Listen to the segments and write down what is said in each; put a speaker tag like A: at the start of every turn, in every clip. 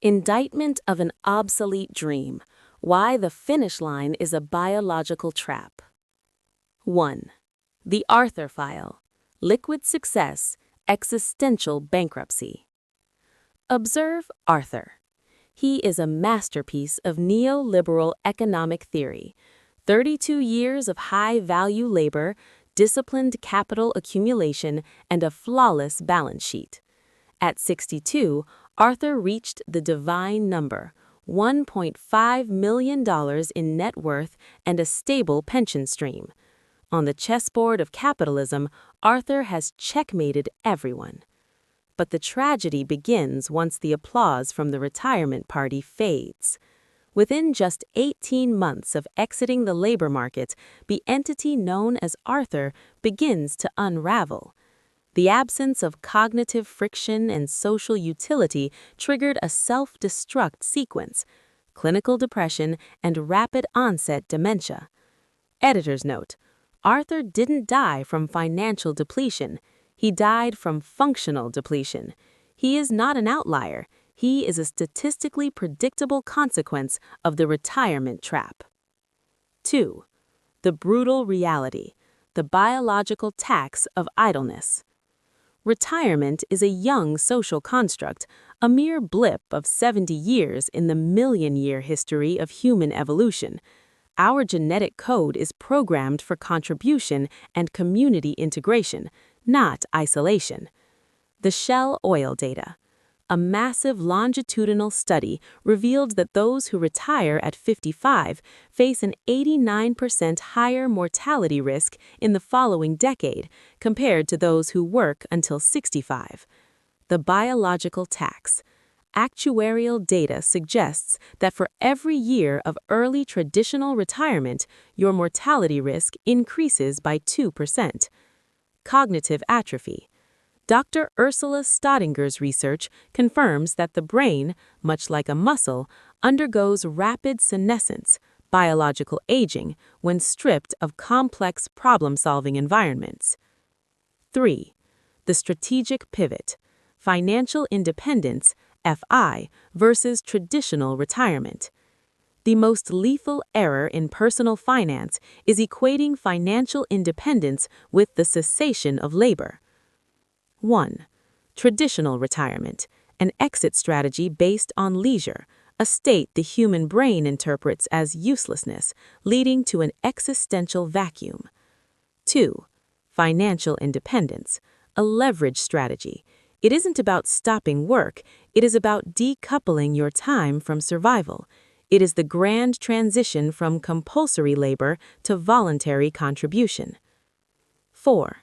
A: Indictment of an Obsolete Dream. Why the Finish Line is a Biological Trap. 1. The Arthur File. Liquid Success, Existential Bankruptcy. Observe Arthur. He is a masterpiece of neoliberal economic theory. 32 years of high-value labor, disciplined capital accumulation, and a flawless balance sheet. At 62, Arthur reached the divine number, $1.5 million in net worth and a stable pension stream. On the chessboard of capitalism, Arthur has checkmated everyone. But the tragedy begins once the applause from the retirement party fades. Within just 18 months of exiting the labor market, the entity known as Arthur begins to unravel. The absence of cognitive friction and social utility triggered a self-destruct sequence, clinical depression, and rapid-onset dementia. Editor's note: Arthur didn't die from financial depletion. He died from functional depletion. He is not an outlier. He is a statistically predictable consequence of the retirement trap. 2. The brutal reality, the biological tax of idleness. Retirement is a young social construct, a mere blip of 70 years in the million-year history of human evolution. Our genetic code is programmed for contribution and community integration, not isolation. The Shell Oil data. A massive longitudinal study revealed that those who retire at 55 face an 89% higher mortality risk in the following decade compared to those who work until 65. The biological tax. Actuarial data suggests that for every year of early traditional retirement, your mortality risk increases by 2%. Cognitive atrophy. Dr. Ursula Staudinger research confirms that the brain, much like a muscle, undergoes rapid senescence, biological aging, when stripped of complex problem-solving environments. 3. The strategic pivot. Financial independence, FI, versus traditional retirement. The most lethal error in personal finance is equating financial independence with the cessation of labor. 1. Traditional retirement, an exit strategy based on leisure, a state the human brain interprets as uselessness, leading to an existential vacuum. 2. Financial independence, a leverage strategy. It isn't about stopping work, it is about decoupling your time from survival. It is the grand transition from compulsory labor to voluntary contribution. 4.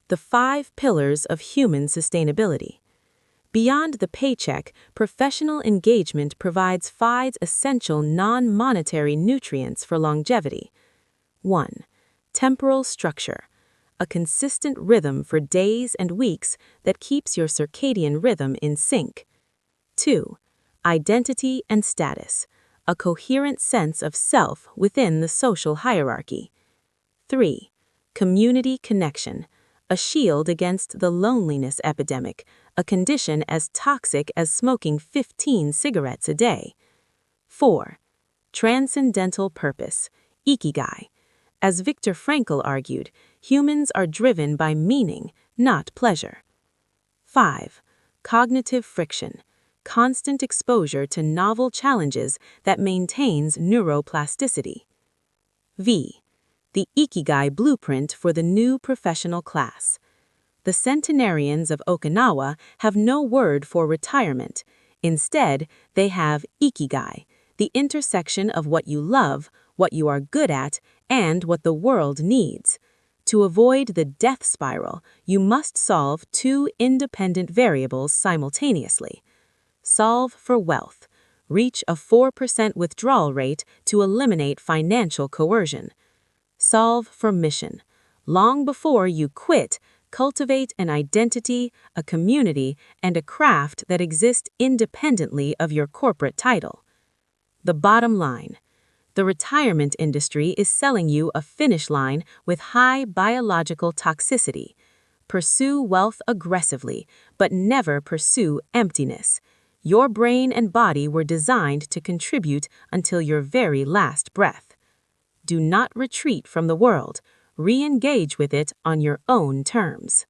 A: The 5 pillars of human sustainability. Beyond the paycheck, professional engagement provides 5 essential non-monetary nutrients for longevity. 1. Temporal structure. A consistent rhythm for days and weeks that keeps your circadian rhythm in sync. 2. Identity and status. A coherent sense of self within the social hierarchy. 3. Community connection. A shield against the loneliness epidemic, a condition as toxic as smoking 15 cigarettes a day. 4. Transcendental purpose, ikigai. As Viktor Frankl argued, humans are driven by meaning, not pleasure. 5. Cognitive friction, constant exposure to novel challenges that maintains neuroplasticity. V. The Ikigai blueprint for the new professional class. The centenarians of Okinawa have no word for retirement. Instead, they have Ikigai, the intersection of what you love, what you are good at, and what the world needs. To avoid the death spiral, you must solve 2 independent variables simultaneously. Solve for wealth. Reach a 4% withdrawal rate to eliminate financial coercion. Solve for mission. Long before you quit, cultivate an identity, a community, and a craft that exist independently of your corporate title. The bottom line. The retirement industry is selling you a finish line with high biological toxicity. Pursue wealth aggressively, but never pursue emptiness. Your brain and body were designed to contribute until your very last breath. Do not retreat from the world. Re-engage with it on your own terms.